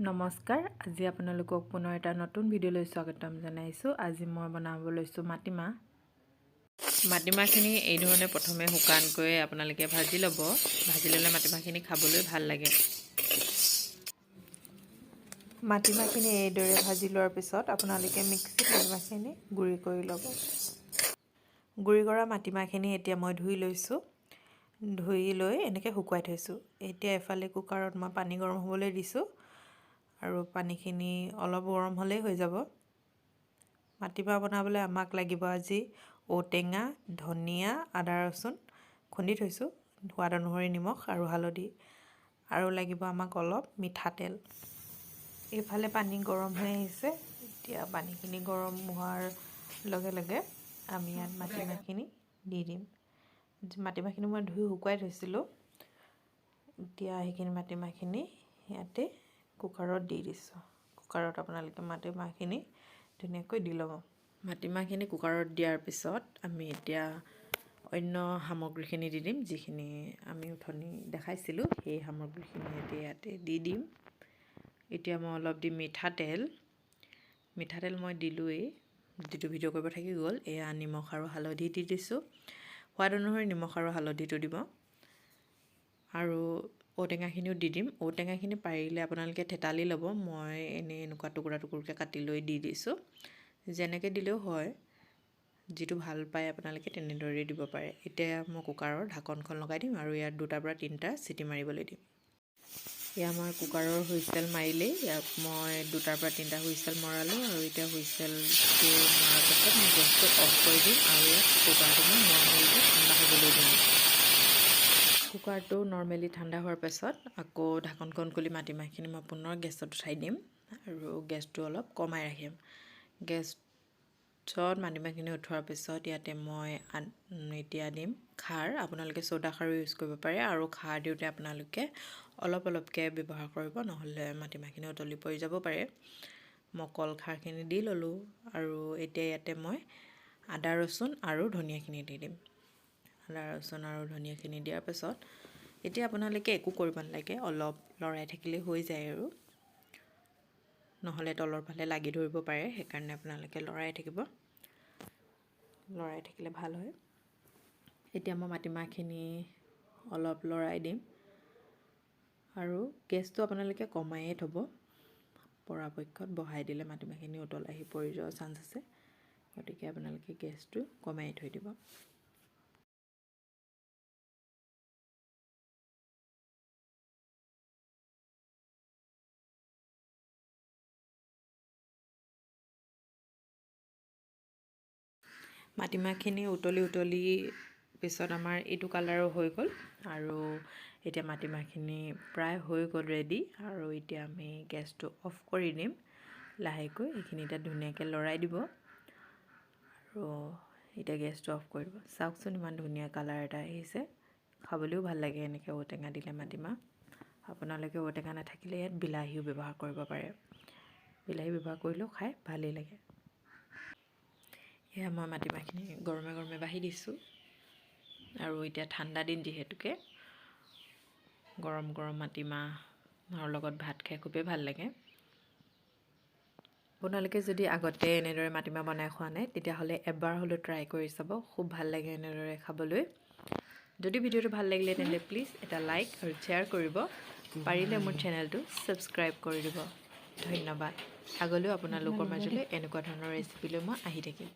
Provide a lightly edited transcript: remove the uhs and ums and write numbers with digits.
নমস্কাৰ আজি আপোনালোকক পুনৰ এটা নতুন ভিডিঅ'লৈ স্বাগতম জনাইছোঁ। আজি মই বনাব লৈছোঁ মাটিমাহখিনি এই ধৰণে প্ৰথমে শুকানকৈ আপোনালোকে ভাজি ল'ব। ভাজি ল'লে মাটিমাহখিনি খাবলৈ ভাল লাগে। মাটিমাহখিনি এইদৰে ভাজি লোৱাৰ পিছত আপোনালোকে মিক্সিত মাটিমাহখিনি গুড়ি কৰি ল'ব। গুড়ি কৰা মাটিমাহখিনি এতিয়া মই ধুই লৈছোঁ। ধুই লৈ এনেকৈ শুকুৱাই থৈছোঁ। এতিয়া এফালে কুকাৰত মই পানী গৰম হ'বলৈ দিছোঁ আৰু পানীখিনি অলপ গৰম হ'লেই হৈ যাব। মাটিমাহ বনাবলৈ আমাক লাগিব আজি ঔটেঙা, ধনিয়া, আদা ৰচুন খুন্দি থৈছোঁ, সোৱাদ অনুসৰি নিমখ আৰু হালধি, আৰু লাগিব আমাক অলপ মিঠাতেল। এইফালে পানী গৰম হৈ আহিছে। এতিয়া পানীখিনি গৰম হোৱাৰ লগে লগে আমি ইয়াত মাটিমাহখিনি দি দিম। মাটিমাহখিনি মই ধুই শুকুৱাই থৈছিলোঁ। এতিয়া সেইখিনি মাটিমাহখিনি ইয়াতে কুকাৰত দি দিছোঁ। কুকাৰত আপোনালোকে মাটিমাহখিনি ধুনীয়াকৈ দি ল'ব। মাটিমাহখিনি কুকাৰত দিয়াৰ পিছত আমি এতিয়া অন্য সামগ্ৰীখিনি দি দিম, যিখিনি আমি অথনি দেখাইছিলোঁ সেই সামগ্ৰীখিনি ইয়াতে দি দিম। এতিয়া মই অলপ দিম মিঠাতেল মই দিলোঁৱেই, যিটো ভিডিঅ' কৰিব থাকি গ'ল। এয়া নিমখ আৰু হালধি দি দিছোঁ। সোৱাদ অনুসৰি নিমখ আৰু হালধিটো দিব, আৰু ঔটেঙাখিনিও দি দিম। ঔটেঙাখিনি পাৰিলে আপোনালোকে থেতালি ল'ব। মই এনেকুৱা টুকুৰাকৈ কাটি লৈ দি দিছোঁ। যেনেকৈ দিলেও হয়, যিটো ভাল পায় আপোনালোকে তেনেদৰেই দিব পাৰে। এতিয়া মই কুকাৰৰ ঢাকনখন লগাই দিম আৰু ইয়াত 2টাৰ পৰা 3টা চিটি মাৰিবলৈ দিম। এয়া মই কুকাৰৰ হুইচেল মাৰিলেই ইয়াক মই 2টাৰ পৰা 3টা হুইচেল মৰালোঁ, আৰু এতিয়া হুইচেলটো মৰাৰ পাছত মই গেছটো অফ কৰি দিম আৰু ইয়াত কুকাৰটো মই নৰ্মেলিকৈ ঠাণ্ডা হ'বলৈ দিম। কুকাৰটো নৰ্মেলি ঠাণ্ডা হোৱাৰ পাছত আকৌ ঢাকনখন খুলি মাটিমাহখিনি মই পুনৰ গেছত উঠাই দিম আৰু গেছটো অলপ কমাই ৰাখিম। গেছত মাটিমাহখিনি উঠোৱাৰ পিছত ইয়াতে মই এতিয়া দিম খাৰ। আপোনালোকে চ'দা খাৰো ইউজ কৰিব পাৰে, আৰু খাৰ দিওঁতে আপোনালোকে অলপকৈ ব্যৱহাৰ কৰিব, নহ'লে মাটিমাহখিনি উতলি পৰি যাব পাৰে। মই কল খাৰখিনি দি ল'লোঁ, আৰু এতিয়া ইয়াতে মই আদা ৰচুন আৰু ধনিয়াখিনি দি দিম। আদা ৰচুন আৰু ধনিয়াখিনি দিয়াৰ পাছত এতিয়া আপোনালোকে একো কৰিব নালাগে, অলপ লৰাই থাকিলে হৈ যায়, আৰু নহ'লে তলৰ ফালে লাগি ধৰিব পাৰে। সেইকাৰণে আপোনালোকে লৰাই থাকিলে ভাল হয়। এতিয়া মই মাটিমাহখিনি অলপ লৰাই দিম, আৰু গেছটো আপোনালোকে কমায়েই থ'ব। পৰাপক্ষত বঢ়াই দিলে মাটিমাহখিনি উতল আহি পৰি যোৱাৰ চান্স আছে, গতিকে আপোনালোকে গেছটো কমাই থৈ দিব। মাটিমাহখিনি উতলি পিছত আমাৰ এইটো কালাৰো হৈ গ'ল, আৰু এতিয়া মাটিমাহখিনি প্ৰায় হৈ গ'ল ৰেডি। আৰু এতিয়া আমি গেছটো অফ কৰি দিম লাহেকৈ। এইখিনি এতিয়া ধুনীয়াকৈ লৰাই দিব, আৰু এতিয়া গেছটো অফ কৰি দিব। চাওকচোন ইমান ধুনীয়া কালাৰ এটা আহিছে, খাবলৈও ভাল লাগে এনেকৈ ঔটেঙা দিলে মাটিমাহ। আপোনালোকে ঔটেঙা নাথাকিলে ইয়াত বিলাহীও ব্যৱহাৰ কৰিব পাৰে। বিলাহী ব্যৱহাৰ কৰিলেও খাই ভালেই লাগে। এয়া মই মাটিমাহখিনি গৰমে গৰমে বাঢ়ি দিছোঁ, আৰু এতিয়া ঠাণ্ডা দিন যিহেতুকে গৰম গৰম মাটিমাহৰ লগত ভাত খাই খুবেই ভাল লাগে। আপোনালোকে যদি আগতে এনেদৰে মাটিমাহ বনাই খোৱা নাই, তেতিয়াহ'লে এবাৰ হ'লেও ট্ৰাই কৰি চাব, খুব ভাল লাগে এনেদৰে খাবলৈ। যদি ভিডিঅ'টো ভাল লাগিলে তেন্তে প্লিজ এটা লাইক আৰু শ্বেয়াৰ কৰিব, পাৰিলে মোৰ চেনেলটো ছাবস্ক্ৰাইব কৰি দিব। ধন্যবাদ। আগলৈও আপোনালোকৰ মাজলৈ এনেকুৱা ধৰণৰ ৰেচিপি লৈ মই আহি থাকিম।